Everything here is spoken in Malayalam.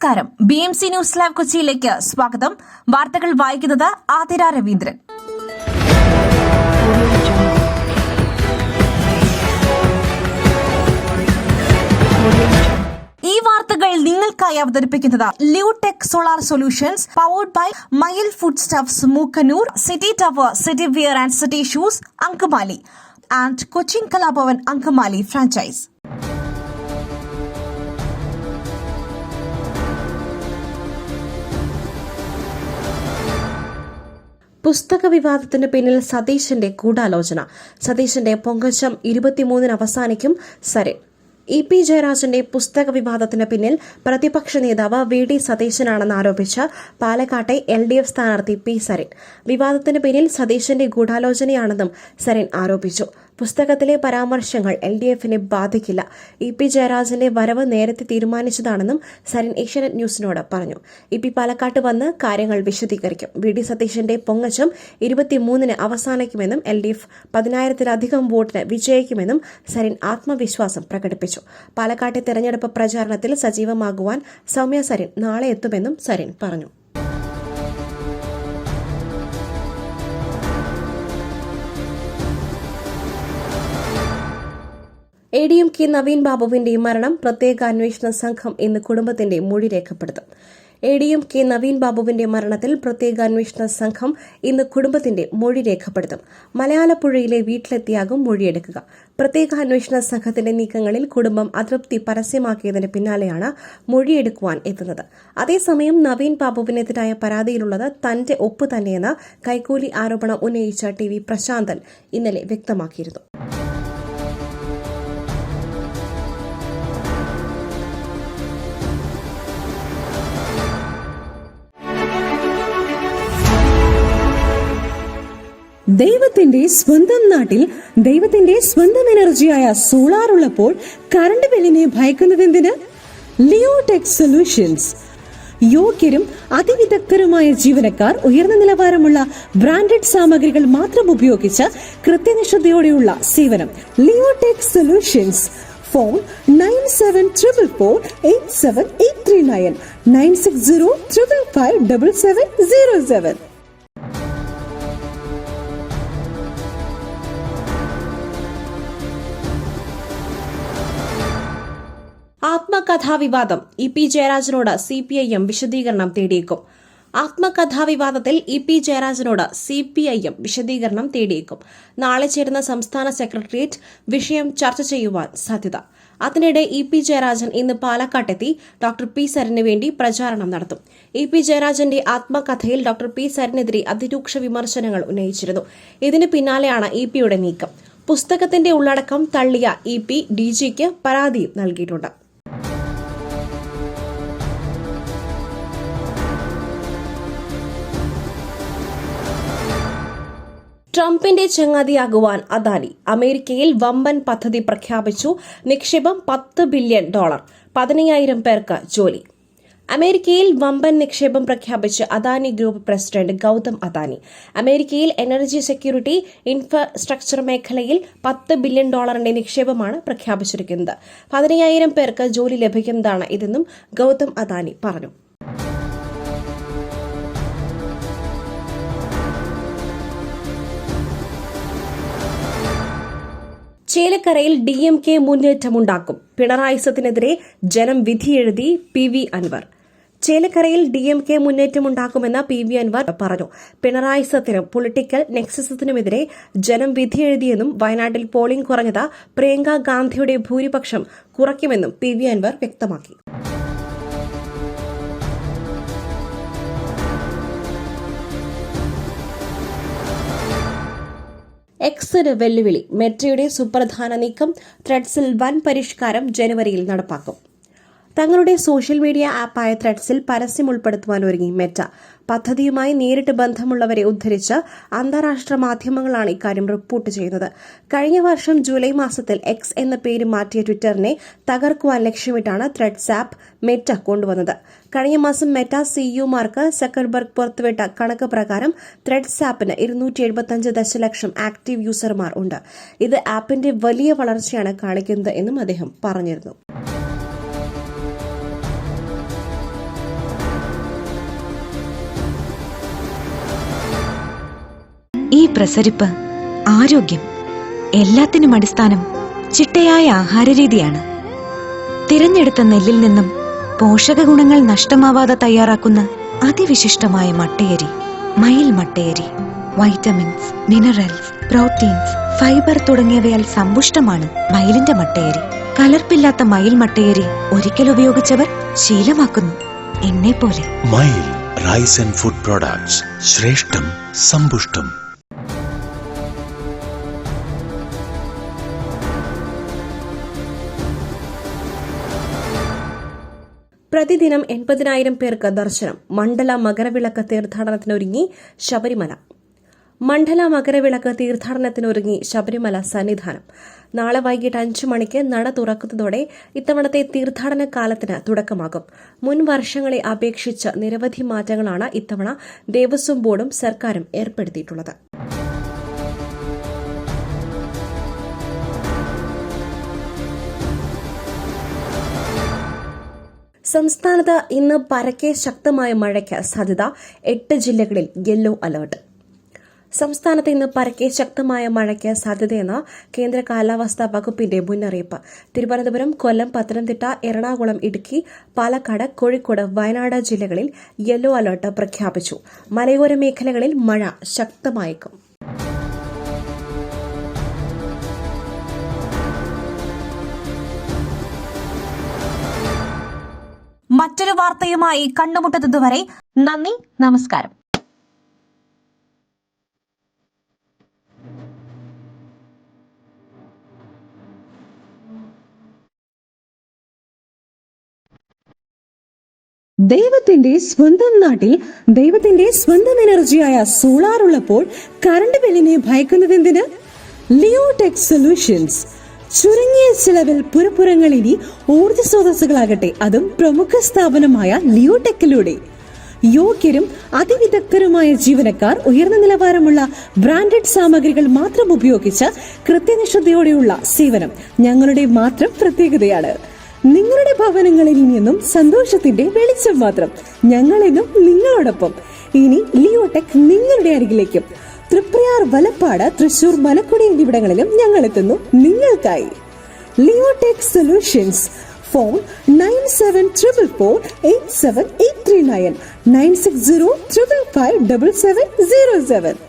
നമസ്കാരം. BMC ന്യൂസ് ലൈവ് കൊച്ചിയിലേക്ക് സ്വാഗതം. വാർത്തകൾ വായിക്കുന്നത് ആതിര രവീന്ദ്രൻ. ഈ വാർത്തകൾ നിങ്ങൾക്കായി അവതരിപ്പിക്കുന്നത് Leotech solar solutions, powered by Mayil food stuffs, Mookkannoor, city tower, city wear and city shoes, Angamaly and Cochin Kalabhavan Angamaly franchise. പുസ്തക വിവാദത്തിന് പിന്നിൽ സതീശന്റെ ഗൂഢാലോചന. സതീശന്റെ പൊങ്കച്ചം 23 അവസാനിക്കും. സരിൻ. EP ജയരാജന്റെ പുസ്തക വിവാദത്തിന് പിന്നിൽ പ്രതിപക്ഷ നേതാവ് VD സതീശനാണെന്ന് ആരോപിച്ച് പാലക്കാട്ടെ LDF സ്ഥാനാർത്ഥി P സരിൻ. വിവാദത്തിന് പിന്നിൽ സതീശന്റെ ഗൂഢാലോചനയാണെന്നും സരിൻ ആരോപിച്ചു. പുസ്തകത്തിലെ പരാമർശങ്ങൾ LDFനെ ബാധിക്കില്ല. EP ജയരാജന്റെ വരവ് നേരത്തെ തീരുമാനിച്ചതാണെന്നും സരിൻ ഏഷ്യാനെറ്റ് ന്യൂസിനോട് പറഞ്ഞു. EP പാലക്കാട്ട് വന്ന് കാര്യങ്ങൾ വിശദീകരിക്കും. VD സതീശന്റെ പൊങ്ങച്ചം 23 അവസാനിക്കുമെന്നും LDF 10,000-ലധികം വോട്ടിന് വിജയിക്കുമെന്നും സരിൻ ആത്മവിശ്വാസം പ്രകടിപ്പിച്ചു. പാലക്കാട്ടെ തെരഞ്ഞെടുപ്പ് പ്രചാരണത്തിൽ സജീവമാകുവാൻ സൗമ്യ സരിൻ നാളെ എത്തുമെന്നും സരിൻ പറഞ്ഞു. ADMK നവീൻ ബാബുവിന്റെ മരണം പ്രത്യേക അന്വേഷണ സംഘം ഇന്ന് കുടുംബത്തിന്റെ മൊഴി രേഖപ്പെടുത്തും. ADMK നവീൻ ബാബുവിന്റെ മരണത്തിൽ പ്രത്യേക അന്വേഷണ സംഘം ഇന്ന് കുടുംബത്തിന്റെ മൊഴി രേഖപ്പെടുത്തും. മലയാളപ്പുഴയിലെ വീട്ടിലെത്തിയാകും മൊഴിയെടുക്കുക. പ്രത്യേക അന്വേഷണ സംഘത്തിന്റെ നീക്കങ്ങളിൽ കുടുംബം അതൃപ്തി പരസ്യമാക്കിയതിന് പിന്നാലെയാണ് മൊഴിയെടുക്കുവാൻ എത്തുന്നത്. അതേസമയം നവീൻ ബാബുവിനെതിരായ പരാതിയിലുള്ളത് തന്റെ ഒപ്പ് തന്നെയെന്ന് കൈക്കൂലി ആരോപണം ഉന്നയിച്ച TV പ്രശാന്തൻ ഇന്നലെ വ്യക്തമാക്കിയിരുന്നു. ദൈവത്തിന്റെ സ്വന്തം നാട്ടിൽ ദൈവത്തിന്റെ സ്വന്തം എനർജിയായ സോളാർ ഉള്ളപ്പോൾ കറണ്ട് ബില്ലിനെ ഭയക്കുന്നതെന്തിന്? Leotech solutions. യോഗ്യരും അതിവിദഗ്ധരുമായ ജീവനക്കാർ, ഉയർന്ന നിലവാരമുള്ള ബ്രാൻഡഡ് സാമഗ്രികൾ മാത്രം ഉപയോഗിച്ച് കൃത്യനിഷ്ഠതയോടെയുള്ള സേവനം. Leotech solutions. Phone 9744487839 9605557707. ആത്മകഥാവിവാദം. EP ജയരാജനോട് CPIM വിശദീകരണം തേടിയേക്കും. ആത്മകഥാവിവാദത്തിൽ EP ജയരാജനോട് CPIM വിശദീകരണം തേടിയേക്കും. നാളെ ചേരുന്ന സംസ്ഥാന സെക്രട്ടേറിയറ്റ് വിഷയം ചർച്ച ചെയ്യുവാൻ സാധ്യത. അതിനിടെ EP ജയരാജൻ ഇന്ന് പാലക്കാട്ടെത്തി ഡോക്ടർ P സരിന് വേണ്ടി പ്രചാരണം നടത്തും. EP ജയരാജന്റെ ആത്മകഥയിൽ ഡോക്ടർ P സരിനെതിരെ അതിരൂക്ഷ വിമർശനങ്ങൾ ഉന്നയിച്ചിരുന്നു. ഇതിന് പിന്നാലെയാണ് EPയുടെ നീക്കം. പുസ്തകത്തിന്റെ ഉള്ളടക്കം തള്ളിയ EP DGക്ക് പരാതിയും നൽകിയിട്ടുണ്ട്. ട്രംപിന്റെ ചങ്ങാതിയാകുവാൻ അദാനി. അമേരിക്കയിൽ വമ്പൻ പദ്ധതി പ്രഖ്യാപിച്ചു. നിക്ഷേപം $10 ബില്യൺ, 15,000 പേർക്ക് ജോലി. അമേരിക്കയിൽ വമ്പൻ നിക്ഷേപം പ്രഖ്യാപിച്ച് അദാനി ഗ്രൂപ്പ് പ്രസിഡന്റ് ഗൌതം അദാനി. അമേരിക്കയിൽ എനർജി സെക്യൂരിറ്റി ഇൻഫ്രാസ്ട്രക്ചർ മേഖലയിൽ $10 ബില്യൺ നിക്ഷേപമാണ് പ്രഖ്യാപിച്ചിരിക്കുന്നത്. 15,000 പേർക്ക് ജോലി ലഭിക്കുന്നതാണ് ഇതെന്നും ഗൌതം അദാനി പറഞ്ഞു. ചേലക്കരയിൽ DMK മുന്നേറ്റമുണ്ടാക്കും. പിണറായി സത്തിനെതിരെ ജനം വിധിയെഴുതി PV അൻവർ. ചേലക്കരയിൽ DMK മുന്നേറ്റമുണ്ടാക്കുമെന്ന് PV അൻവർ പറഞ്ഞു. പിണറായി സത്തിനും പൊളിറ്റിക്കൽ നെക്സസത്തിനുമെതിരെ ജനം വിധിയെഴുതിയെന്നും വയനാട്ടിൽ പോളിംഗ് കുറഞ്ഞത് പ്രിയങ്ക ഗാന്ധിയുടെ ഭൂരിപക്ഷം കുറയ്ക്കുമെന്നും PV അൻവർ വ്യക്തമാക്കി. എക്സിന് വെല്ലുവിളി. മെറ്റയുടെ സുപ്രധാന നീക്കം. ത്രെഡ്സിൽ വൻ പരിഷ്കാരം ജനുവരിയിൽ നടപ്പാക്കും. തങ്ങളുടെ സോഷ്യൽ മീഡിയ ആപ്പായ ത്രെഡ്സിൽ പരസ്യം ഉൾപ്പെടുത്തുവാൻ ഒരുങ്ങി മെറ്റ. പദ്ധതിയുമായി നേരിട്ട് ബന്ധമുള്ളവരെ ഉദ്ധരിച്ച് അന്താരാഷ്ട്ര മാധ്യമങ്ങളാണ് ഇക്കാര്യം റിപ്പോർട്ട് ചെയ്യുന്നത്. കഴിഞ്ഞ വർഷം ജൂലൈ മാസത്തിൽ എക്സ് എന്ന പേര് മാറ്റിയ ട്വിറ്ററിനെ തകർക്കുവാൻ ലക്ഷ്യമിട്ടാണ് ത്രെഡ്സ് ആപ്പ് മെറ്റ കൊണ്ടുവന്നത്. കഴിഞ്ഞ മാസം മെറ്റ സിഇഒമാർക്ക് സക്കർബർഗ് പുറത്തുവിട്ട കണക്ക് പ്രകാരം ത്രെഡ്സ് ആപ്പിന് 275 ദശലക്ഷം ആക്റ്റീവ് യൂസർമാർ ഉണ്ട്. ഇത് ആപ്പിന്റെ വലിയ വളർച്ചയാണ് കാണിക്കുന്നത് എന്നും അദ്ദേഹം പറഞ്ഞിരുന്നു. പ്രസരിപ്പ്, ആരോഗ്യം, എല്ലാത്തിനും അടിസ്ഥാനം ചിട്ടയായ ആഹാരരീതിയാണ്. തിരഞ്ഞെടുത്ത നെല്ലിൽ നിന്നും പോഷക ഗുണങ്ങൾ നഷ്ടമാവാതെ തയ്യാറാക്കുന്ന അതിവിശിഷ്ടമായ മട്ടയരി മയിൽ മട്ടയരി. വൈറ്റമിൻസ്, മിനറൽസ്, പ്രോട്ടീൻസ്, ഫൈബർ തുടങ്ങിയവയാൽ സമ്പുഷ്ടമാണ് മയിലിന്റെ മട്ടയരി. കലർപ്പില്ലാത്ത മയിൽ മട്ടയരി ഒരിക്കൽ ഉപയോഗിച്ചവർ ശീലമാക്കുന്നു, എന്നെ പോലെ. മയിൽ റൈസ് ആൻഡ് ഫുഡ് പ്രോഡക്ട്സ്, ശ്രേഷ്ഠം സമ്പുഷ്ടം. പ്രതിദിനം 80,000 പേർക്ക് ദർശനം. മണ്ഡല മകരവിളക്ക് തീർത്ഥാടനത്തിനൊരുങ്ങി ശബരിമല. മണ്ഡല മകരവിളക്ക് തീർത്ഥാടനത്തിനൊരുങ്ങി ശബരിമല സന്നിധാനം. നാളെ വൈകിട്ട് 5 മണിക്ക് നട തുറക്കുന്നതോടെ ഇത്തവണത്തെ തീർത്ഥാടന കാലത്തിന് തുടക്കമാകും. മുൻ വർഷങ്ങളെ അപേക്ഷിച്ച് നിരവധി മാറ്റങ്ങളാണ് ഇത്തവണ ദേവസ്വം ബോർഡും സർക്കാരും ഏർപ്പെടുത്തിയിട്ടുള്ളത്. സംസ്ഥാനത്ത് ഇന്ന് പരക്കെ ശക്തമായ മഴയ്ക്ക് സാധ്യത. 8 ജില്ലകളിൽ യെല്ലോ അലർട്ട്. സംസ്ഥാനത്ത് ഇന്ന് പരക്കെ ശക്തമായ മഴയ്ക്ക് സാധ്യതയെന്ന് കേന്ദ്ര കാലാവസ്ഥാ വകുപ്പിന്റെ മുന്നറിയിപ്പ്. തിരുവനന്തപുരം, കൊല്ലം, പത്തനംതിട്ട, എറണാകുളം, ഇടുക്കി, പാലക്കാട്, കോഴിക്കോട്, വയനാട് ജില്ലകളിൽ യെല്ലോ അലർട്ട് പ്രഖ്യാപിച്ചു. മലയോര മേഖലകളിൽ മഴ ശക്തമായേക്കും. മറ്റൊരു വാർത്തയുമായി കണ്ടുമുട്ടുന്നതുവരെ നന്ദി, നമസ്കാരം. ദൈവത്തിന്റെ സ്വന്തം നാട്ടിൽ ദൈവത്തിന്റെ സ്വന്തം എനർജിയായ സോളാർ ഉള്ളപ്പോൾ കറണ്ട് ബില്ലിനെ ഭയക്കുന്നതെന്തിന്? Leotech solutions. ചുരുങ്ങിയ ചിലവിൽ പുരപ്പുറങ്ങൾ ഇനി ഊർജ്ജ സ്രോതസ്സുകളാകട്ടെ, അതും പ്രമുഖ സ്ഥാപനമായ ലിയോടെക്കിലൂടെ. യോഗ്യരും അതിവിദഗ്ധരുമായ ജീവനക്കാർ, ഉയർന്ന നിലവാരമുള്ള ബ്രാൻഡഡ് സാമഗ്രികൾ മാത്രം ഉപയോഗിച്ച് കൃത്യനിഷ്ഠതയോടെയുള്ള സേവനം ഞങ്ങളുടെ മാത്രം പ്രത്യേകതയാണ്. നിങ്ങളുടെ ഭവനങ്ങളിൽ നിന്നും സന്തോഷത്തിന്റെ വെളിച്ചം മാത്രം. ഞങ്ങളെന്നും നിങ്ങളോടൊപ്പം. ഇനി ലിയോടെക് നിങ്ങളുടെ അരികിലേക്കും. തൃപ്രയാർ, വലപ്പാട്, തൃശൂർ, മലക്കുടി എന്നിവിടങ്ങളിലും ഞങ്ങൾ എത്തുന്നു നിങ്ങൾക്കായി. Leotech solutions. ഫോൺ 9744487839 96055577707.